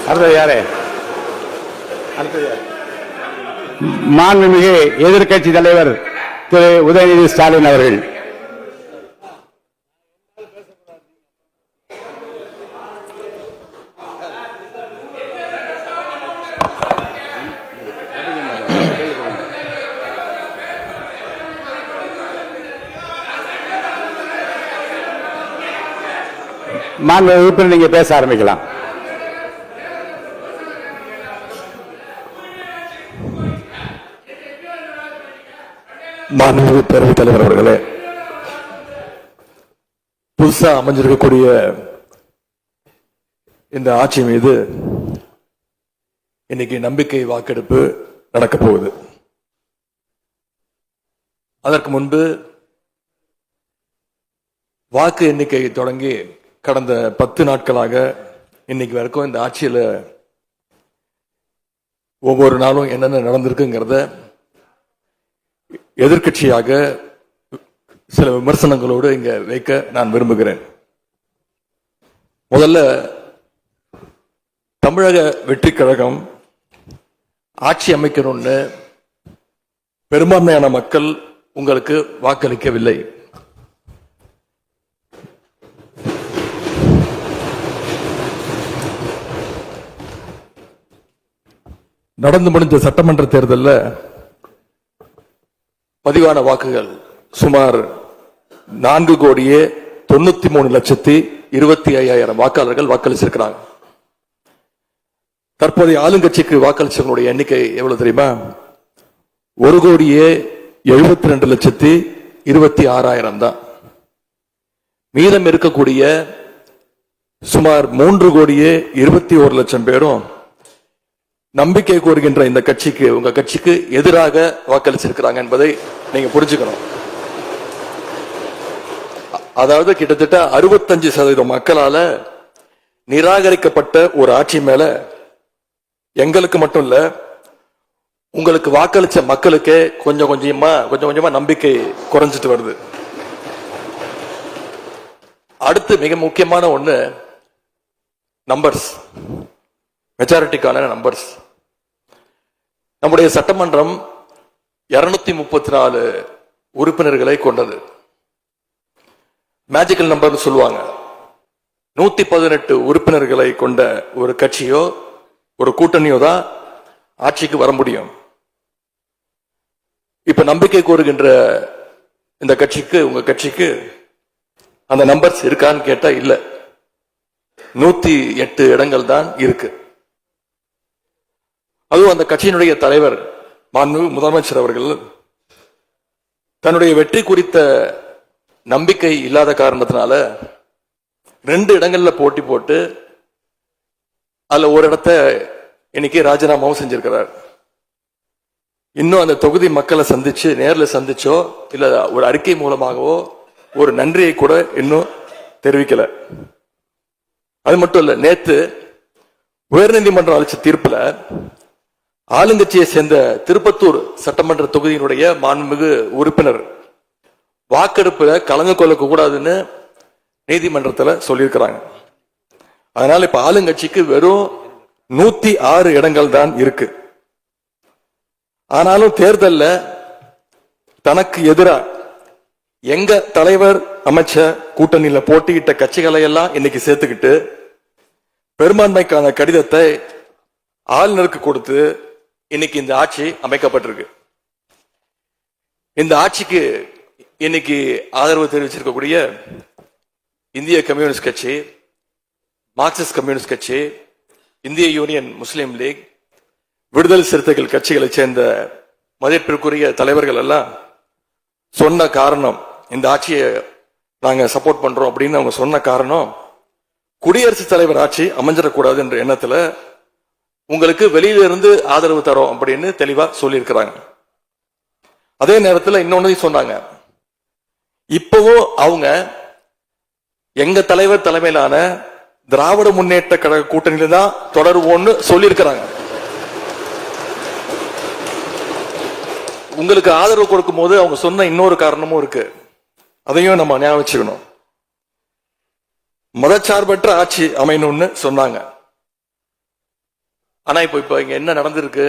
அடுத்தது யாரு? மாண்புமிகு எதிர்க்கட்சி தலைவர் திரு உதயநிதி ஸ்டாலின் அவர்கள். மாண்பு உறுப்பினர், நீங்க பேச ஆரம்பிக்கலாம். மாண்புமிகு பேரவைத் தலைவர் அவர்களே, புதுசா அமைஞ்சிருக்கக்கூடிய இந்த ஆட்சி மீது இன்னைக்கு நம்பிக்கை வாக்கெடுப்பு நடக்க போகுது. அதற்கு முன்பு வாக்கு எண்ணிக்கை தொடங்கி கடந்த 10 நாட்களாக இன்னைக்கு வரைக்கும் இந்த ஆட்சியில் ஒவ்வொரு நாளும் என்னென்ன நடந்திருக்குங்கிறத எதிர்க்கட்சியாக சில விமர்சனங்களோடு இங்க வைக்க நான் விரும்புகிறேன். முதல்ல, தமிழக வெற்றி கழகம் ஆட்சி அமைக்கணும்னு பெரும்பான்மையான மக்கள் உங்களுக்கு வாக்களிக்கவில்லை. நடந்து முடிந்த சட்டமன்ற தேர்தலில் பதிவான வாக்குகள் சுமார் 4,93,25,000 வாக்காளர்கள் வாக்களிச்சிருக்கிறாங்க. தற்போதைய ஆளுங்கட்சிக்கு வாக்களிச்சவங்களுடைய எண்ணிக்கை எவ்வளவு தெரியுமா? 1,72,26,000 தான். மீதம் இருக்கக்கூடிய சுமார் 3,21,00,000 பேரும் நம்பிக்கை கோருகின்ற இந்த கட்சிக்கு, உங்க கட்சிக்கு எதிராக வாக்களிச்சிருக்கிறாங்க என்பதை நீங்க புரிஞ்சுக்கணும். அதாவது கிட்டத்தட்ட 65% மக்களால நிராகரிக்கப்பட்ட ஒரு ஆட்சி மேல எங்களுக்கு மட்டும் இல்ல, உங்களுக்கு வாக்களிச்ச மக்களுக்கே கொஞ்சம் கொஞ்சமா நம்பிக்கை குறைஞ்சிட்டு வருது. அடுத்து மிக முக்கியமான ஒண்ணு நம்பர்ஸ், மெஜாரிட்டிக்கான நம்பர்ஸ். நம்முடைய சட்டமன்றம் 234 உறுப்பினர்களை கொண்டது. மேஜிக்கல் நம்பர்னு சொல்லுவாங்க. 118 உறுப்பினர்களை கொண்ட ஒரு கட்சியோ ஒரு கூட்டணியோ தான் ஆட்சிக்கு வர முடியும். இப்ப நம்பிக்கை கோருகின்ற இந்த கட்சிக்கு, உங்க கட்சிக்கு அந்த நம்பர்ஸ் இருக்கான்னு கேட்டா இல்ல. 108 இடங்கள் தான் இருக்கு. அதுவும் அந்த கட்சியினுடைய தலைவர் மாண்புமிகு முதலமைச்சர் அவர்கள் தன்னுடைய வெற்றி குறித்த நம்பிக்கை இல்லாத காரணத்தினால 2 இடங்கள்ல போட்டி போட்டு அதுல ஒரு இடத்த இன்னைக்கு ராஜினாமாவும் செஞ்சிருக்கிறார். இன்னும் அந்த தொகுதி மக்களை சந்திச்சு, நேரில் சந்திச்சோ இல்ல ஒரு அறிக்கை மூலமாகவோ ஒரு நன்றியை கூட இன்னும் தெரிவிக்கல. அது மட்டும் இல்ல, நேத்து உயர்நீதிமன்றம் அளிச்ச தீர்ப்புல ஆளுங்கட்சியை சேர்ந்த திருப்பத்தூர் சட்டமன்ற தொகுதியினுடைய மாண்புமிகு உறுப்பினர் வாக்கெடுப்புல கலந்து கொள்ள கூடாதுன்னு நீதிமன்றத்தில் சொல்லியிருக்கிறாங்க. அதனால இப்ப ஆளுங்கட்சிக்கு வெறும் 106 இடங்கள் தான் இருக்கு. ஆனாலும் தேர்தல்ல தனக்கு எதிராக எங்க தலைவர் அமைச்ச கூட்டணியில போட்டியிட்ட கட்சிகளை எல்லாம் இன்னைக்கு சேர்த்துக்கிட்டு பெரும்பான்மைக்கான கடிதத்தை ஆளுநருக்கு கொடுத்து இன்னைக்கு இந்த ஆட்சி அமைக்கப்பட்டிருக்கு. இந்த ஆட்சிக்கு இன்னைக்கு ஆதரவு தெரிவிச்சிருக்கக்கூடிய இந்திய கம்யூனிஸ்ட் கட்சி, மார்க்சிஸ்ட் கம்யூனிஸ்ட் கட்சி, இந்திய யூனியன் முஸ்லீம் லீக், விடுதலை சிறுத்தைகள் கட்சிகளை சேர்ந்த மதிப்பிற்குரிய தலைவர்கள் எல்லாம் சொன்ன காரணம், இந்த ஆட்சியை நாங்க சப்போர்ட் பண்றோம் அப்படின்னு அவங்க சொன்ன காரணம், குடியரசுத் தலைவர் ஆட்சி அமைஞ்சிடக்கூடாது என்ற எண்ணத்துல உங்களுக்கு வெளியில இருந்து ஆதரவு தரோம் அப்படின்னு தெளிவா சொல்லியிருக்கிறாங்க. அதே நேரத்தில் இன்னொன்னு சொன்னாங்க, இப்பவும் அவங்க எங்க தலைவர் தலைமையிலான திராவிட முன்னேற்ற கழக கூட்டணியில தான் தொடருவோம்னு சொல்லியிருக்கிறாங்க. உங்களுக்கு ஆதரவு கொடுக்கும் போது அவங்க சொன்ன இன்னொரு காரணமும் இருக்கு, அதையும் நம்ம ஞாபகம் வச்சுக்கணும். மதச்சார்பற்ற ஆட்சி அமையணும்னு சொன்னாங்க. ஆனா இப்ப இங்க என்ன நடந்திருக்கு?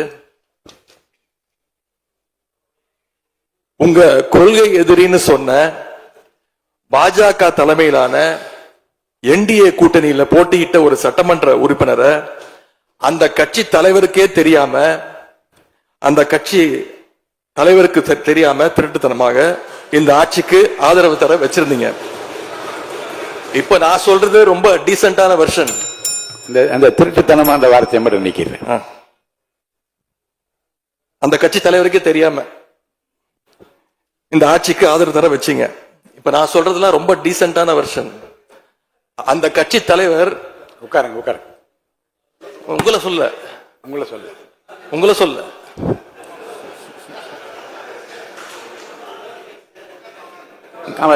உங்க கொள்கை எதிரின்னு சொன்ன பாஜக தலைமையிலான என்டிஏ கூட்டணியில போட்டியிட்ட ஒரு சட்டமன்ற உறுப்பினரை அந்த கட்சி தலைவருக்கே தெரியாம, அந்த கட்சி தலைவருக்கு தெரியாம திருட்டுத்தனமாக இந்த ஆட்சிக்கு ஆதரவு தர வச்சிருந்தீங்க. இப்ப நான் சொல்றது ரொம்ப டீசென்டான வெர்ஷன். அந்த திருட்டுத்தனமான வார்த்தையை மட்டும் நிக்கிறேன். அந்த கட்சி தலைவருக்கே தெரியாம இந்த ஆட்சிக்கு ஆதரவு தர வச்சீங்க. இப்ப நான் சொல்றதுலாம் ரொம்ப டீசென்டான வெர்ஷன். அந்த கட்சி தலைவர் உட்காருங்க உட்காருங்க. உங்களை சொல்ல உங்களை சொல்ல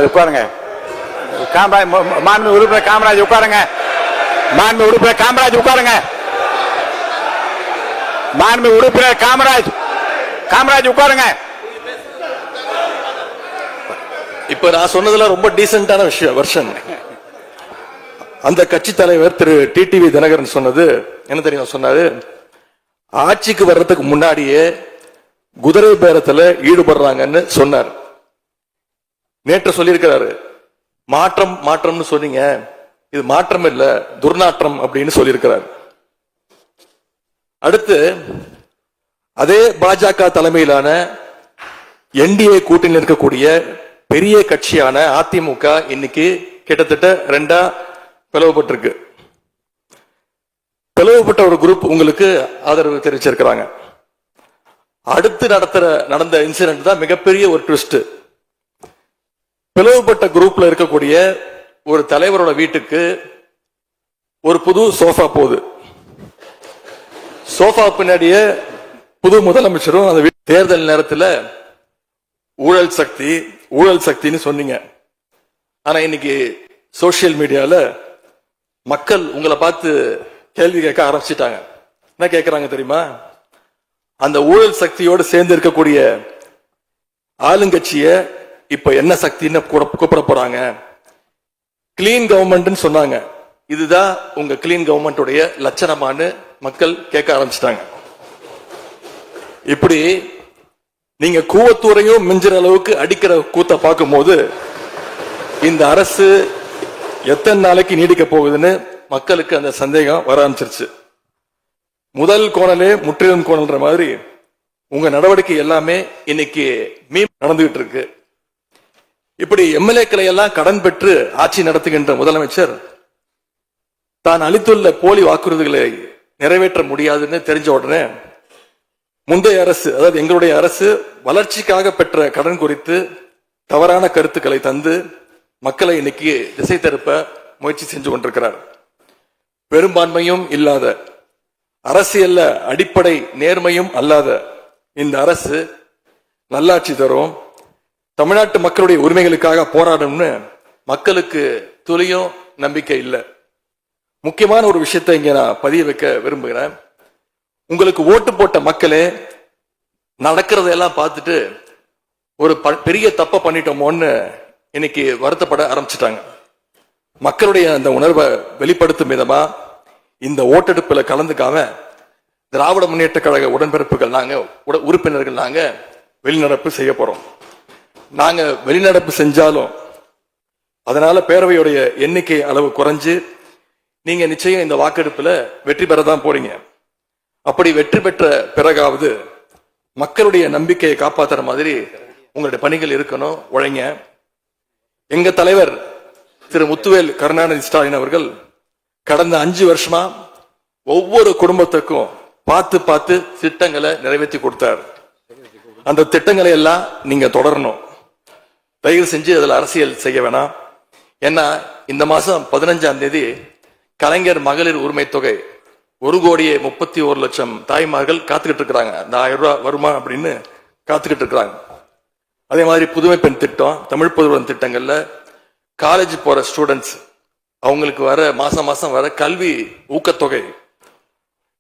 உட்காருங்க. மாண்பு உறுப்பினர் காமராஜ் உட்காருங்க. மாண்பு உறுப்பினர் காமராஜ் உட்காருங்க. மாண்பு உறுப்பினர் காமராஜ் உட்காருங்க. இப்ப நான் சொன்னதுல ரொம்ப டீசென்டான விஷயம் வெர்ஷன். அந்த கட்சி தலைவர் திரு டிடிவி தினகரன் சொன்னது என்ன தெரியும்? சொன்னாரு, ஆட்சிக்கு வர்றதுக்கு முன்னாடியே குதிரை பேரத்துல ஈடுபடுறாங்கன்னு சொன்னார். நேற்று சொல்லியிருக்கிறாரு, மாற்றம்னு சொன்னீங்க, இது மாற்றம் இல்ல துர்நாற்றம் அப்படின்னு சொல்லியிருக்கிறார். அடுத்து அதே பாஜக தலைமையிலான என்டிஏ கூட்டணியில் இருக்கக்கூடிய பெரிய கட்சியான அதிமுக இன்னைக்கு கிட்டத்தட்ட 2 பிளவுபட்டிருக்கு. பிளவுபட்ட ஒரு குரூப் உங்களுக்கு ஆதரவு தெரிவிச்சிருக்கிறாங்க. அடுத்து நடந்த இன்சிடென்ட் தான் மிகப்பெரிய ஒரு ட்விஸ்ட். பிளவுபட்ட குரூப்ல இருக்கக்கூடிய ஒரு தலைவரோட வீட்டுக்கு ஒரு புது சோஃபா போகுது. சோஃபா பின்னாடியே புது முதலமைச்சரும் அந்த தேர்தல் நேரத்தில் ஊழல் சக்தின்னு சொன்னீங்க. ஆனா இன்னைக்கு சோசியல் மீடியால மக்கள் உங்களை பார்த்து கேள்வி கேட்க ஆரம்பிச்சிட்டாங்க. என்ன கேட்கிறாங்க தெரியுமா? அந்த ஊழல் சக்தியோடு சேர்ந்து இருக்கக்கூடிய ஆளுங்கட்சிய இப்ப என்ன சக்தின்னு கூப்பிட போறாங்க. கிளீன் கவர்மெண்ட் சொன்னாங்க. இதுதான் உங்க கிளீன் கவர்மெண்ட் லட்சணமானு மக்கள் கேட்க ஆரம்பிச்சிட்டாங்க. இப்படி நீங்க கூவத்தூரையும் மிஞ்சுற அளவுக்கு அடிக்கிற கூத்த பார்க்கும் போது இந்த அரசு எத்தனை நாளைக்கு நீடிக்க போகுதுன்னு மக்களுக்கு அந்த சந்தேகம் வர ஆரம்பிச்சிருச்சு. முதல் கோணலே முற்றிலும் கோணல்ன்ற மாதிரி உங்க நடவடிக்கை எல்லாமே இன்னைக்கு நடந்துகிட்டு இருக்கு. இப்படி எம்எல்ஏக்களை எல்லாம் கடன் பெற்று ஆட்சி நடத்துகின்ற முதலமைச்சர் தான் அளித்துள்ள போலி வாக்குறுதிகளை நிறைவேற்ற முடியாதுன்னு தெரிஞ்ச உடனே முந்தைய அரசு, அதாவது எங்களுடைய அரசு வளர்ச்சிக்காக பெற்ற கடன் குறித்து தவறான கருத்துக்களை தந்து மக்களை இன்னைக்கு திசை திருப்ப முயற்சி செஞ்சு கொண்டிருக்கிறார். பெரும்பான்மையும் இல்லாத, அரசியல்ல அடிப்படை நேர்மையும் அல்லாத இந்த அரசு நல்லாட்சி தரும், தமிழ்நாட்டு மக்களுடைய உரிமைகளுக்காக போராடும்னு மக்களுக்கு துளியும் நம்பிக்கை இல்லை. முக்கியமான ஒரு விஷயத்தை இங்க நான் பதிய வைக்க விரும்புகிறேன். உங்களுக்கு ஓட்டு போட்ட மக்களே நடக்கிறதெல்லாம் பார்த்துட்டு ஒரு பெரிய தப்ப பண்ணிட்டோமோன்னு இன்னைக்கு வருத்தப்பட ஆரம்பிச்சிட்டாங்க. மக்களுடைய அந்த உணர்வை வெளிப்படுத்தும் விதமா இந்த ஓட்டெடுப்புல கலந்துக்காம திராவிட முன்னேற்ற கழக உடன்பிறப்புகள் உறுப்பினர்கள் நாங்க வெளிநடப்பு செய்ய போறோம். நாங்க வெளிநடப்பு செஞ்சாலும் அதனால பேரவையுடைய எண்ணிக்கை அளவு குறைஞ்சு நீங்க நிச்சயம் இந்த வாக்கெடுப்புல வெற்றி பெறதான் போறீங்க. அப்படி வெற்றி பெற்ற பிறகாவது மக்களுடைய நம்பிக்கையை காப்பாற்றுற மாதிரி உங்களுடைய பணிகள் இருக்கணும், உழைங்க. எங்க தலைவர் திரு முத்துவேல் கருணாநிதி ஸ்டாலின் அவர்கள் கடந்த 5 வருஷமா ஒவ்வொரு குடும்பத்துக்கும் பார்த்து திட்டங்களை நிறைவேற்றி கொடுத்தார். அந்த திட்டங்களை எல்லாம் நீங்க தொடரணும். தயவு செஞ்சு அதுல அரசியல் செய்ய வேணாம். ஏன்னா இந்த மாசம் 15ஆம் தேதி கலைஞர் மகளிர் உரிமை தொகை 1,31,00,000 தாய்மார்கள் காத்துக்கிட்டு இருக்கிறாங்க. அந்த 1000 ரூபாய் வருமா அப்படின்னு காத்துக்கிட்டு இருக்கிறாங்க. அதே மாதிரி புதுமை பெண் திட்டம், தமிழ் புதுவன் திட்டங்கள்ல காலேஜ் போற ஸ்டூடெண்ட்ஸ் அவங்களுக்கு வர மாசம் வர கல்வி ஊக்கத்தொகை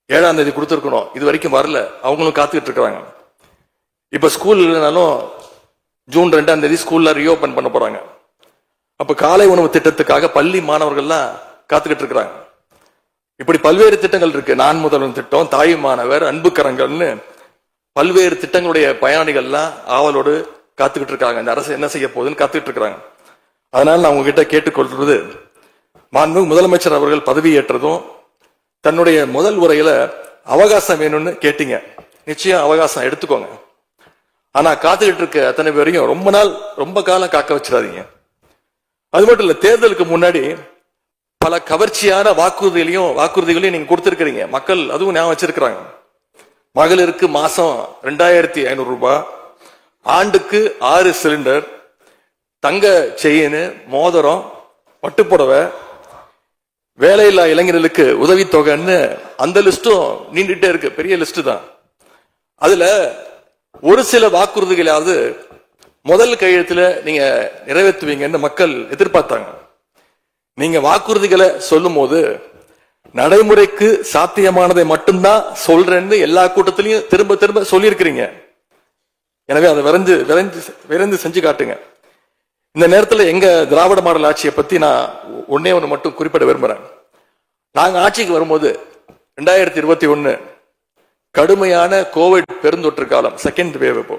7ஆம் தேதி கொடுத்துருக்கணும். இது வரைக்கும் வரல, அவங்களும் காத்துக்கிட்டு இருக்கிறாங்க. இப்ப ஸ்கூல் இல்லைனாலும் ஜூன் 2ஆம் தேதி ஸ்கூல்ல ரீஓபன் பண்ண போறாங்க. அப்ப காலை உணவு திட்டத்துக்காக பள்ளி மாணவர்கள்லாம் காத்துக்கிட்டு இருக்கிறாங்க. இப்படி பல்வேறு திட்டங்கள் இருக்கு. நான் முதல்வன் திட்டம், தாய் மாணவர், அன்பு கரங்கள்னு பல்வேறு திட்டங்களுடைய பயனாளிகள்லாம் ஆவலோடு காத்துக்கிட்டு இருக்காங்க. இந்த அரசு என்ன செய்ய போகுதுன்னு காத்துக்கிட்டு இருக்காங்க. அதனால நான் உங்ககிட்ட கேட்டுக்கொள்றது, மாண்புமிகு முதலமைச்சர் அவர்கள் பதவியேற்றதும் தன்னுடைய முதல் உரையில அவகாசம் வேணும்னு கேட்டீங்க. நிச்சயம் அவகாசம் எடுத்துக்கோங்க. ஆனா காத்துக்கிட்டு இருக்க அத்தனை பேரையும் ரொம்ப காலம் காக்க வச்சிடாதீங்க. அது மட்டும் இல்ல, தேர்தலுக்கு முன்னாடி பல கவர்ச்சியான வாக்குறுதிகளையும் நீங்க கொடுத்திருக்கிறீங்க. மக்கள் அதுவும் ஞாபகம் வச்சிருக்கிறாங்க. மகளிருக்கு மாசம் 2500 ரூபாய், ஆண்டுக்கு 6 சிலிண்டர், தங்க செயின், மோதிரம், பட்டுப்புடவை, வேலையில்லா இளைஞர்களுக்கு உதவித்தொகைன்னு அந்த லிஸ்டும் நீண்டுட்டே இருக்கு. பெரிய லிஸ்ட் தான். அதுல ஒரு சில வாக்குறுதிகளாவது முதல் கையெழுத்துல நீங்க நிறைவேற்றுவீங்கன்னு மக்கள் எதிர்பார்த்தாங்க. நீங்க வாக்குறுதிகளை சொல்லும் போது நடைமுறைக்கு சாத்தியமானதை மட்டும்தான் சொல்றேன்னு எல்லா கூட்டத்திலையும் திரும்ப திரும்ப சொல்லியிருக்கிறீங்க. எனவே அதை விரைந்து செஞ்சு காட்டுங்க. இந்த நேரத்தில் எங்க திராவிட மாடல் ஆட்சியை பத்தி நான் ஒன்னே ஒன்று மட்டும் குறிப்பிட விரும்புறேன். நாங்க ஆட்சிக்கு வரும்போது 2021 கடுமையான கோவிட் பெருந்தொற்று காலம், செகண்ட் வேவ்.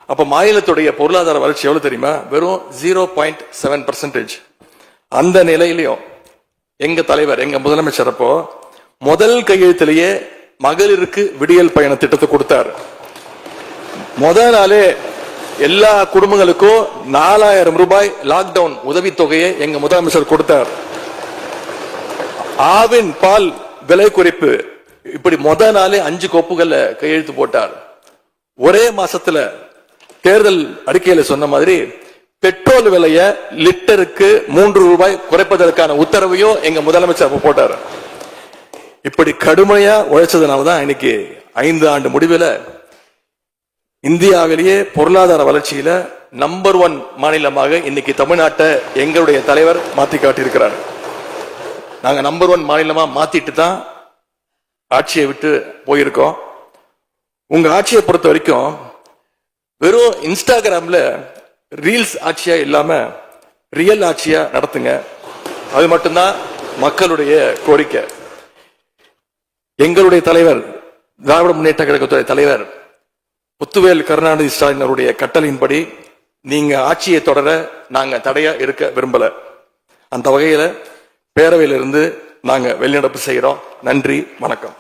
அப்ப மாநிலத்துடைய பொருளாதார வளர்ச்சி எவ்வளவு தெரியுமா? வெறும் 0.7%. அந்த நிலையிலையும் எங்க தலைவர், எங்க முதலமைச்சர் அப்போ முதல் கையெழுத்திலேயே மகளிருக்கு விடியல் பயண திட்டத்தை கொடுத்தார். முதல் நாளே எல்லா குடும்பங்களுக்கும் 4000 ரூபாய் லாக்டவுன் உதவித்தொகையை எங்க முதலமைச்சர் கொடுத்தார். ஆவின் பால் விலை குறைப்பு, இப்படி முதல் நாளே 5 கோப்புகள்ல கையெழுத்து போட்டார். ஒரே மாசத்துல தேர்தல் அறிக்கையில சொன்ன மாதிரி பெட்ரோல் விலைய லிட்டருக்கு 3 ரூபாய் குறைப்பதற்கான உத்தரவையும் எங்க முதலமைச்சர் போட்டார். இப்படி கடுமையா உழைச்சதுனாலதான் இன்னைக்கு 5 ஆண்டு முடிவில் இந்தியாவிலேயே பொருளாதார வளர்ச்சியில நம்பர் 1 மாநிலமாக இன்னைக்கு தமிழ்நாட்டை எங்களுடைய தலைவர் மாத்தி காட்டியிருக்கிறார். நாங்க நம்பர் 1 மாநிலமா மாத்திட்டு தான் ஆட்சியை விட்டு போயிருக்கோம். உங்க ஆட்சியை பொறுத்த வரைக்கும் வெறும் இன்ஸ்டாகிராம்ல ரீல்ஸ் ஆட்சியா இல்லாம ரியல் ஆட்சியா நடத்துங்க. அது மட்டும்தான் மக்களுடைய கோரிக்கை. எங்களுடைய தலைவர், திராவிட முன்னேற்ற கழகத்துடைய தலைவர் முத்துவேல் கருணாநிதி ஸ்டாலின் அவருடைய கட்டளையின்படி நீங்க ஆட்சியை தொடர நாங்க தடையா இருக்க விரும்பல. அந்த வகையில பேரவையிலிருந்து நாங்க வெளிநடப்பு செய்கிறோம். நன்றி, வணக்கம்.